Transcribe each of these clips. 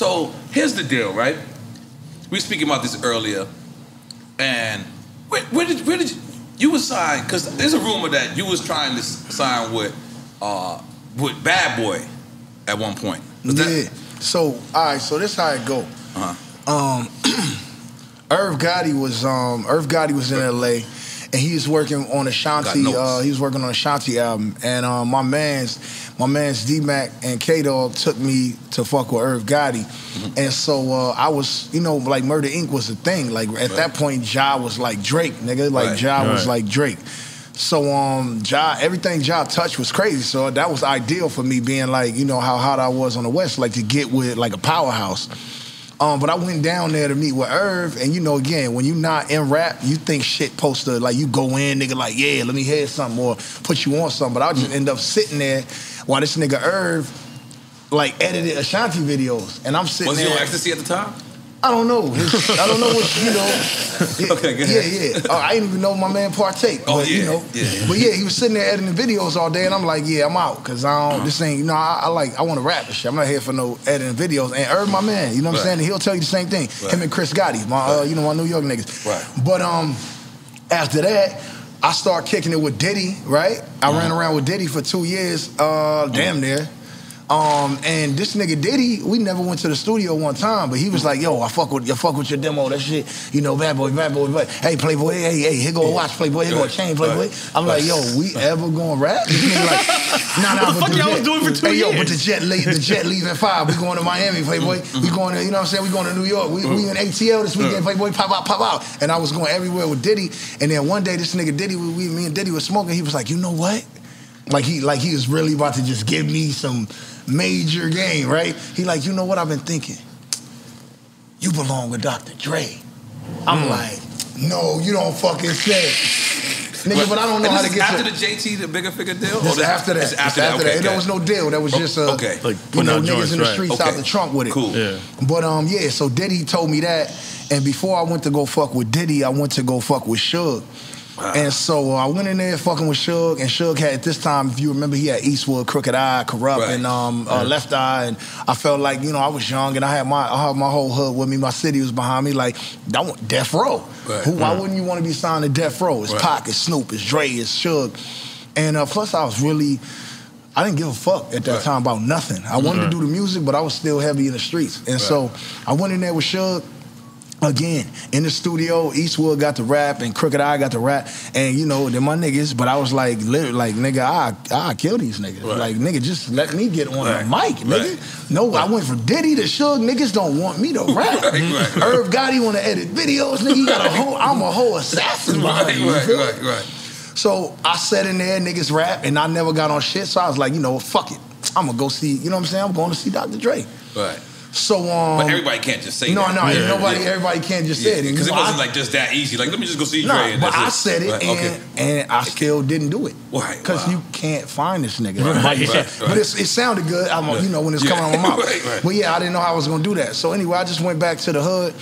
So here's the deal, right? We were speaking about this earlier, and where did you was signed? Because there's a rumor that you was trying to sign with Bad Boy at one point. So all right, so this how it go. Irv Gotti was in LA, and he was working on Ashanti. He was working on Ashanti album, and my man's D-Mac and K-Dog took me to fuck with Irv Gotti, and so I was, like Murder Inc. was a thing. Like at that point, Ja was like Drake, nigga. Like Ja was like Drake. So everything Ja touched was crazy. So that was ideal for me, being like, how hot I was on the West, like to get with like a powerhouse. But I went down there to meet with Irv, and again, when you not in rap, you think shit supposed to, like, you go in, nigga, like, yeah, let me hear something or put you on something. But I just end up sitting there while this nigga Irv, like, edited Ashanti videos. And I'm sitting there. Was he on ecstasy at the time? I don't know. I don't know what, Okay, go ahead. Yeah. I didn't even know my man partake. Oh, but, yeah. But yeah, he was sitting there editing videos all day, and I'm like, yeah, I'm out, because I don't, this ain't, I want to rap and shit. I'm not here for no editing videos. And Irv, my man, you know what I'm saying? And he'll tell you the same thing. Him and Chris Gotti, my New York niggas. Right. But after that, I started kicking it with Diddy, right? I ran around with Diddy for 2 years, damn near. And this nigga Diddy, we never went to the studio one time, but he was like, yo, I fuck with your demo, that shit, bad boy, but hey, Playboy, hey, here go a watch, Playboy, here go a chain, Playboy. I'm like, yo, we ever gonna rap? This nigga like, nah, what the fuck y'all was doing for 2 years? Yo, but the jet leaves at 5. We going to Miami, Playboy. We going to, you know what I'm saying? We going to New York. We in ATL this weekend, Playboy, pop out. And I was going everywhere with Diddy. And then one day, this nigga Diddy, me and Diddy was smoking. He was like, you know what? Like he was really about to just give me some major game, right? He like, you know what I've been thinking? You belong with Dr. Dre. I'm like, no, you don't fucking say. Nigga, but I don't know how to get after the JT, the Bigger Figure deal? This after that. After that. Okay. There was no deal. That was just, like niggas in the streets out the trunk with it. Cool. Yeah. But, so Diddy told me that. And before I went to go fuck with Diddy, I went to go fuck with Suge. And so I went in there fucking with Suge, and Suge had, at this time, if you remember, he had Eastwood, Crooked Eye, Corrupt, and Left Eye, and I felt like, I was young, and I had my whole hood with me, my city was behind me, like, I want Death Row. Why wouldn't you want to be signed to Death Row? It's Pac, it's Snoop, it's Dre, it's Suge. And plus I didn't give a fuck at that time about nothing. I wanted to do the music, but I was still heavy in the streets. And so I went in there with Suge. Again, in the studio, Eastwood got the rap and Crooked Eye got the rap, and they're my niggas. But I was like, literally, like, nigga, I kill these niggas. Like, nigga, just let me get on the mic, nigga. No, I went from Diddy to Suge. Niggas don't want me to rap. Irv Gotti want to edit videos. Nigga, he got I'm a whole assassin behind you. Right. So I sat in there, niggas rap, and I never got on shit. So I was like, fuck it, I'm gonna go see. You know what I'm saying? I'm going to see Dr. Dre. Right. So but everybody can't just say that. Everybody can't just say it. Because it wasn't like just that easy. Like, let me just go see Dre. And but I said it, and I still didn't do it. Because you can't find this nigga. But it sounded good. When it's coming on my mouth. But yeah, I didn't know how I was gonna do that. So anyway, I just went back to the hood.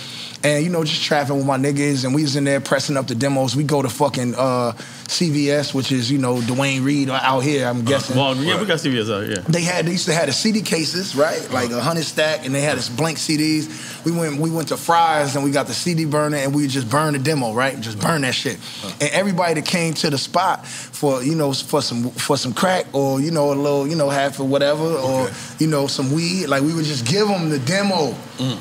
And, just trapping with my niggas, and we was in there pressing up the demos. We go to fucking CVS, which is, Dwayne Reed out here, I'm guessing. Well, yeah, we got CVS out here. They used to have the CD cases, right? Like 100 stack, and they had this blank CDs. We went to Fry's, and we got the CD burner, and we just burned the demo, right? Just burn that shit. And everybody that came to the spot for, for some crack, or, a little, half or whatever, or, some weed, like, we would just give them the demo.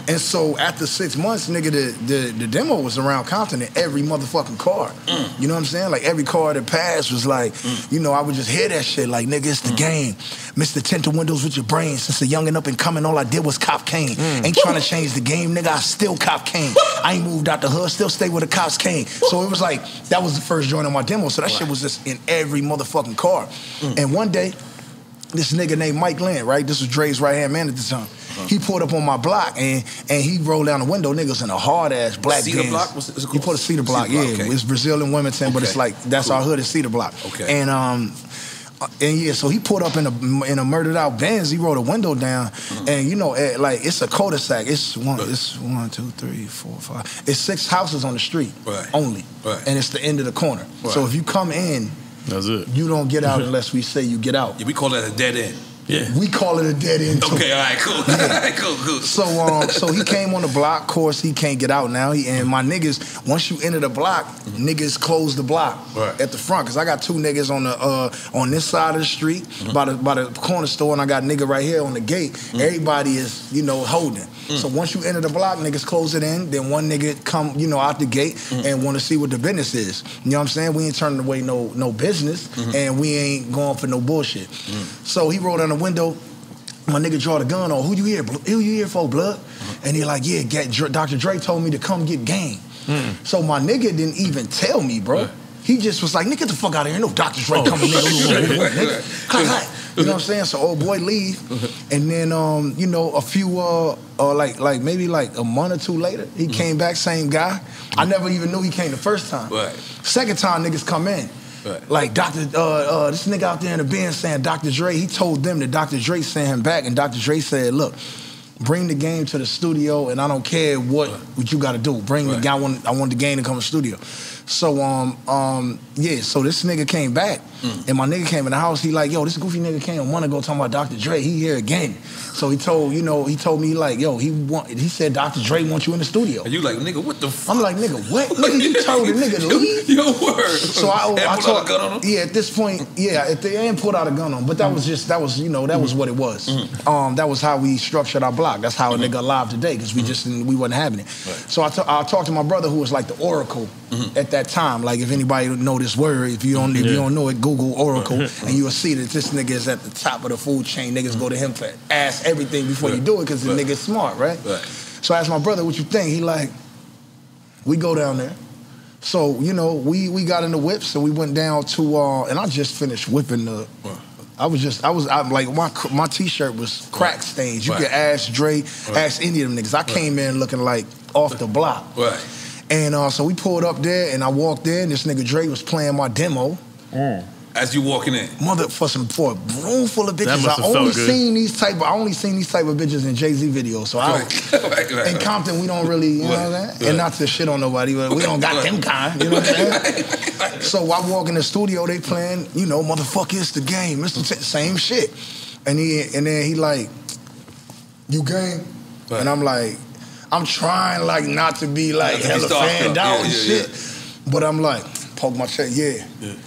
And so after 6 months, nigga, the demo was around Compton in every motherfucking car. You know what I'm saying? Like, every car that passed was like, I would just hear that shit like, nigga, it's the game. Mr. Tinted Windows with your brain. Since a young and up and coming, all I did was cop cane. Ain't trying to change the game, nigga, I still cop cane. I ain't moved out the hood, still stay where the cops came. So it was like, that was the first joint on my demo. So that shit was just in every motherfucking car. And one day, this nigga named Mike Lynn, right? This was Dre's right-hand man at the time. He pulled up on my block, and he rolled down the window. Niggas in a hard-ass black Cedar Benz. Block? What's it called? He put a Cedar Block, yeah. Okay. It's Brazil and Wilmington, but it's like, that's our hood is Cedar Block. Okay. And yeah, so he pulled up in a murdered out Benz. He rolled a window down, and like, it's a cul-de-sac. It's 1, 2, 3, 4, 5. It's 6 houses on the street only, and it's the end of the corner. So if you come in, that's it. You don't get out unless we say you get out. Yeah, we call that a dead end. Yeah. We call it a dead end too. Okay, all right, cool. Yeah. All right, cool. So he came on the block. Of course, he can't get out now. And my niggas, once you enter the block, niggas close the block at the front. Cause I got 2 niggas on this side of the street by the corner store, and I got a nigga right here on the gate. Everybody is, holding. So once you enter the block, niggas close it in. Then one nigga come, out the gate and want to see what the business is. You know what I'm saying? We ain't turning away no business, and we ain't going for no bullshit. So he rolled down the window. My nigga draw the gun on. Who you here for, blood? And he like, yeah, Dr. Dre told me to come get game. So my nigga didn't even tell me, bro. He just was like, nigga, get the fuck out of here. No Dr. Dre coming, nigga. You know what I'm saying? So old boy leave. And then, a few, maybe a month or 2 later, he came back, same guy. I never even knew he came the first time. Second time, niggas come in. Like this nigga out there in the Benz saying Dr. Dre, he told them that Dr. Dre sent him back, and Dr. Dre said, look, bring the game to the studio, and I don't care what you got to do. Bring the guy. I want the game to come to the studio. So so this nigga came back, and my nigga came in the house. He like, yo, this goofy nigga came a month ago talking about Dr. Dre. He here again. So he told me like, yo, he said Dr. Dre wants you in the studio. And you like, nigga, what the fuck? I'm like, nigga, what? Nigga, you told the nigga to leave? Your word. So I pulled out a gun on him? Yeah, at this point, at the end, pulled out a gun on him. But that was what it was. That was how we structured our block. That's how a nigga alive today, because we wasn't having it. So I talked to my brother, who was like the oracle at that time. Like, if anybody know this word, if you don't know it, Google oracle, and you'll see that this nigga is at the top of the food chain. Niggas go to him for ask everything before you do it, because the nigga's smart, right? So I asked my brother, what you think? He like, we go down there. So, we got in the whips, and we went down to, and I just finished whipping the, I'm like, my t-shirt was crack stains. You could ask Dre, ask any of them niggas. I came in looking like off the block. And so we pulled up there, and I walked in. This nigga Dre was playing my demo. As you walking in, for a room full of bitches. I only seen these type of bitches in Jay-Z videos. So in Compton, we don't really, you know what I'm saying? And not to shit on nobody, but we don't got them kind. You know what I'm saying? So I walk in the studio, they playing, motherfucker, it's the game, Mr. Same shit. And then he like, you game? And I'm like, I'm trying like not to be like hella fanned out and shit. But I'm like, poke my chest,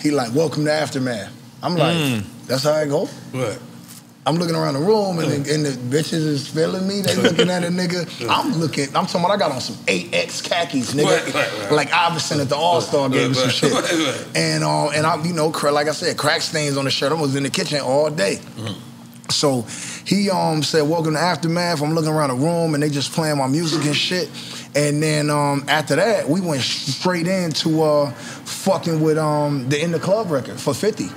He like, welcome to Aftermath. I'm like, that's how I go? I'm looking around the room, and the bitches is feeling me. They looking at a nigga. I'm talking about I got on some 8X khakis, nigga. Like Iverson at the All-Star game or some shit. And I, like I said, crack stains on the shirt. I was in the kitchen all day. So he said, welcome to Aftermath. I'm looking around the room, and they just playing my music and shit. And then after that, we went straight into fucking with the In the Club record for 50.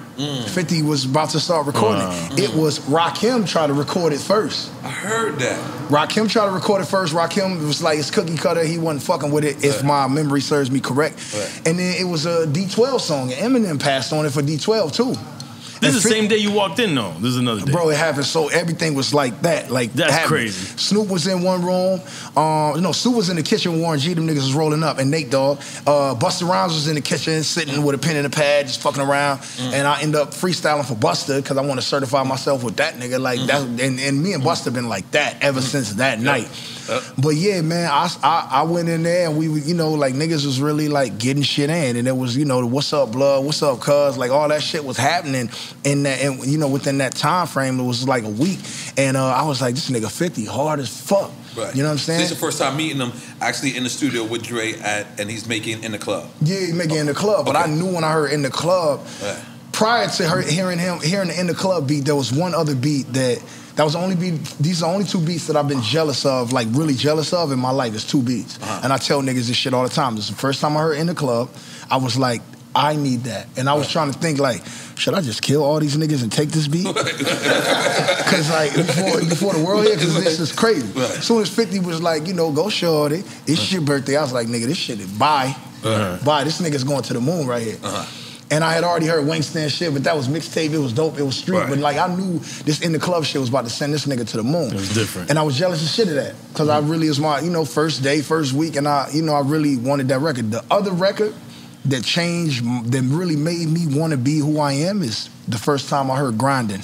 50 was about to start recording it. It was Rakim tried to record it first. I heard that. Rakim tried to record it first. Rakim was like, it's cookie cutter. He wasn't fucking with it, if my memory serves me correct. And then it was a D12 song, and Eminem passed on it for D12 too. This is the same day you walked in, though. This is another day. Bro, it happened. So everything was like that. Like that's crazy. Snoop was in one room. Snoop was in the kitchen with Warren G. Them niggas was rolling up. And Nate Dogg. Busta Rhymes was in the kitchen sitting with a pen and a pad, just fucking around. And I end up freestyling for Busta because I want to certify myself with that nigga. Like that. And me and Busta been like that ever since that night. But yeah, man, I went in there, and we, like niggas was really like getting shit in, and it was, what's up, blood, what's up, cuz, like all that shit was happening in that, and within that time frame, it was like a week, and I was like, this nigga 50 hard as fuck. You know what I'm saying? This is the first time meeting him actually in the studio with Dre and he's making In the Club. Yeah, he's making In the Club, but I knew when I heard In the Club, prior to hearing the In the Club beat, there was one other beat that was the only beat. These are the only 2 beats that I've been jealous of, like really jealous of in my life. It's 2 beats. And I tell niggas this shit all the time. This is the first time I heard In the Club. I was like, I need that. And I was trying to think like, should I just kill all these niggas and take this beat? Because like, before the world here, because this is crazy. As soon as 50 was like, go shorty, it's your birthday. I was like, nigga, this shit is bye. Bye, this nigga's going to the moon right here. And I had already heard Wingston shit, but that was mixtape, it was dope, it was street. But like, I knew this In the Club shit was about to send this nigga to the moon. It was different. And I was jealous of shit of that. Because I really, it was my, first day, first week, and I really wanted that record. The other record that changed, that really made me want to be who I am is the first time I heard Grinding.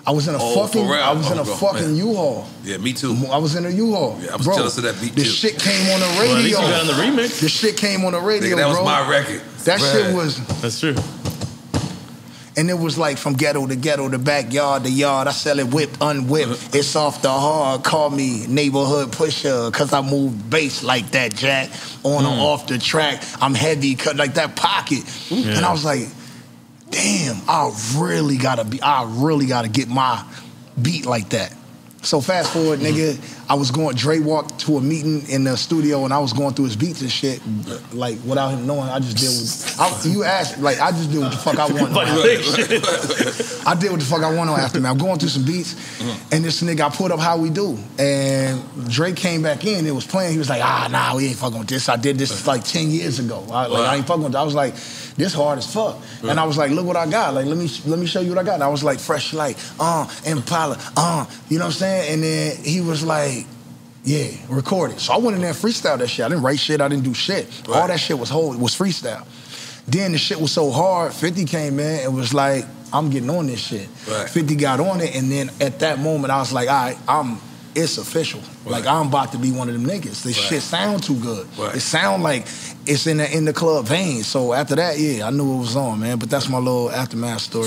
I was in a fucking U-Haul. Yeah, me too. I was in a U-Haul. Yeah, I was jealous of that beat too. The shit came on the radio. Well, at least you got on the remix. The shit came on the radio, That was bro. my record. That shit was... That's true. And it was like from ghetto to ghetto, the backyard to yard. I sell it whipped, unwhipped. It's off the hard. Call me neighborhood pusher, cause I move bass like that, Jack. On or off the track, I'm heavy, cut like that pocket. Yeah. And I was like, damn, I really gotta get my beat like that. So fast forward, nigga, Dre walked to a meeting in the studio and I was going through his beats and shit, like without him knowing. I just did I just did what the fuck I want. I did what the fuck I want on Aftermath. I'm going through some beats and this nigga, I put up How We Do. And Dre came back in, it was playing, he was like, nah, we ain't fucking with this. I did this like 10 years ago. I ain't fucking with it. I was like, this hard as fuck. Right. And I was like, look what I got. Like, let me show you what I got. And I was like, Fresh Light, Impala, you know what I'm saying? And then he was like, yeah, record it. So I went in there and freestyled that shit. I didn't write shit, I didn't do shit. Right. All that shit was freestyle. Then the shit was so hard, 50 came in and was like, I'm getting on this shit. Right. 50 got on it, and then at that moment, I was like, all right, it's official. Right. Like, I'm about to be one of them niggas. This shit sound too good. Right. It sound like it's in the club vein. So after that, yeah, I knew it was on, man. But that's my little Aftermath story.